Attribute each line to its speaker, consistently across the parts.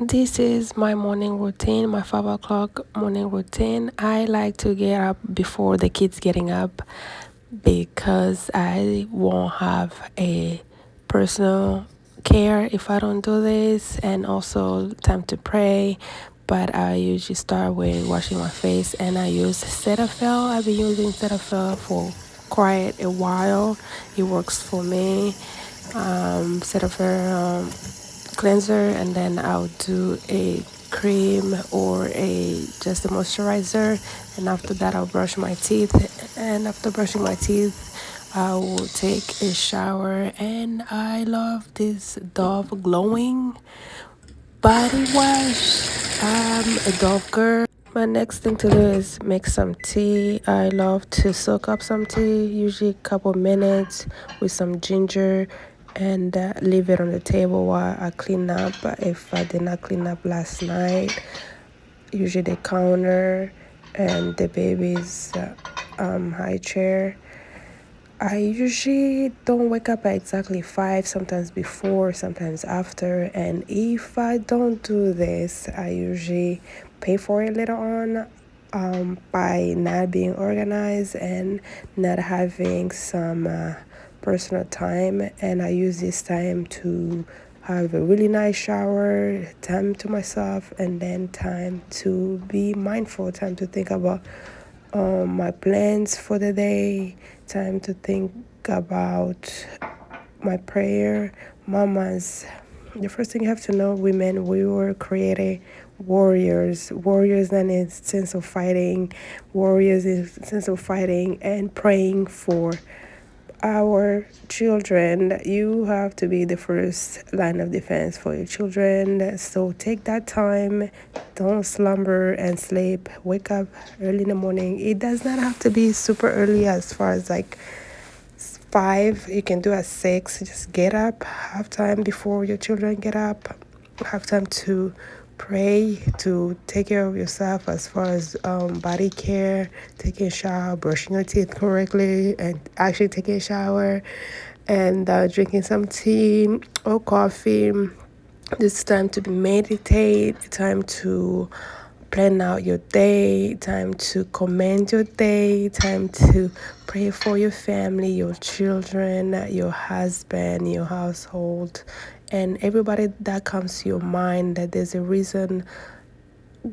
Speaker 1: This is my morning routine, my 5 o'clock morning routine. I like to get up before the kids getting up because I won't have a personal care if I don't do this, and also time to pray. But I usually start with washing my face, and I use Cetaphil. I've been using Cetaphil for quite a while. It works for me. Cetaphil cleanser, and then I'll do a cream or a just a moisturizer, and after that I'll brush my teeth, and after brushing my teeth I will take a shower. And I love this Dove glowing body wash. I'm a Dove girl. My next thing to do is make some tea. I love to soak up some tea, usually a couple minutes with some ginger, and leave it on the table while I clean up. If I did not clean up last night, usually the counter and the baby's high chair. I usually don't wake up at exactly 5, sometimes before, sometimes after. And if I don't do this, I usually pay for it later on by not being organized and not having some personal time. And I use this time to have a really nice shower, time to myself, and then time to be mindful, time to think about my plans for the day, time to think about my prayer. Mamas, the first thing you have to know, women, we were created warriors in a sense of fighting, warriors in a sense of fighting and praying for our children. You have to be the first line of defense for your children. So take that time. Don't slumber and sleep. Wake up early in the morning. It does not have to be super early, as far as like 5. You can do at 6. Just get up. Have time before your children get up. Have time to pray, to take care of yourself as far as body care, taking a shower, brushing your teeth correctly, and actually taking a shower, and drinking some tea or coffee. It's time to meditate, time to plan out your day, time to commend your day, time to pray for your family, your children, your husband, your household, and everybody that comes to your mind. That there's a reason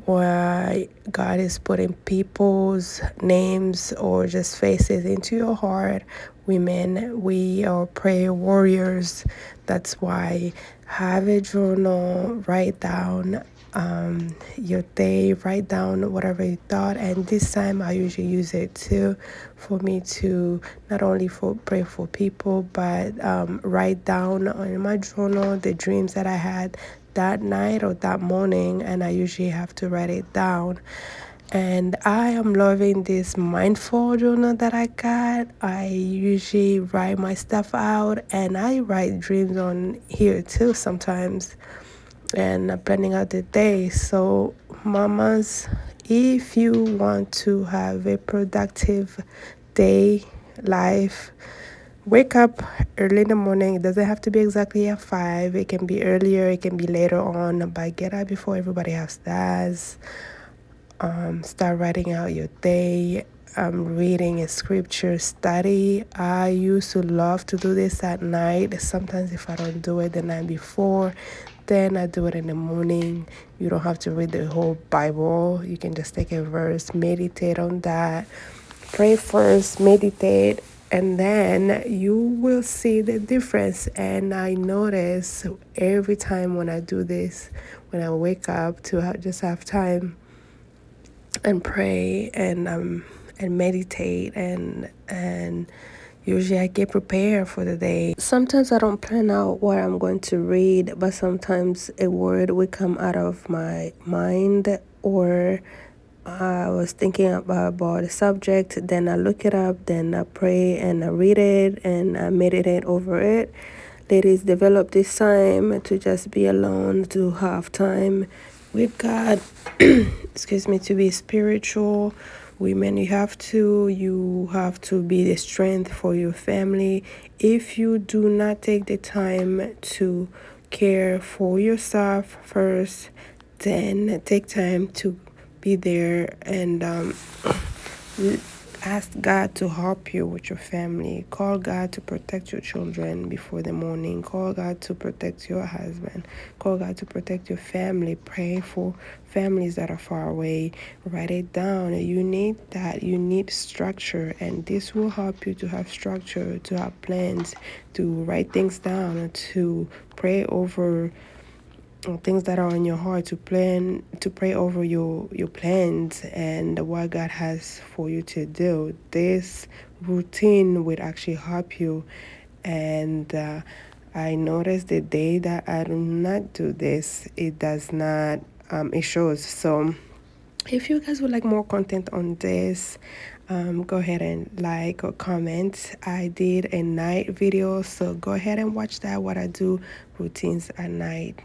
Speaker 1: why God is putting people's names or just faces into your heart. Women, we are prayer warriors. That's why have a journal, write down your day, write down whatever you thought. And this time I usually use it too for me to not only for pray for people, but write down in my journal the dreams that I had that night or that morning, and I usually have to write it down. And I am loving this mindful journal that I got. I usually write my stuff out, and I write dreams on here too sometimes, and planning out the day. So mamas, if you want to have a productive day, life, wake up early in the morning. It doesn't have to be exactly at 5. It can be earlier, it can be later on, but get up before everybody else does. Start writing out your day, reading a scripture, study. I used to love to do this at night. Sometimes if I don't do it the night before, then I do it in the morning. You don't have to read the whole Bible. You can just take a verse, meditate on that. Pray first, meditate, and then you will see the difference. And I notice every time when I do this, when I wake up to just have time and pray and meditate, and usually I get prepared for the day. Sometimes I don't plan out what I'm going to read, but sometimes a word will come out of my mind, or I was thinking about a subject, then I look it up, then I pray and I read it and I meditate over it. Ladies, develop this time to just be alone, to have time with God, excuse me, to be spiritual. Women, you have to be the strength for your family. If you do not take the time to care for yourself first, then take time to be there and ask God to help you with your family. Call God to protect your children before the morning. Call God to protect your husband. Call God to protect your family. Pray for families that are far away. Write it down. You need that. You need structure, and this will help you to have structure, to have plans, to write things down, to pray over things that are on your heart, to pray over your plans and what God has for you to do. This routine would actually help you. And I noticed the day that I do not do this, it does not it shows. So if you guys would like more content on this, go ahead and like or comment. I did a night video, so go ahead and watch that, what I do routines at night.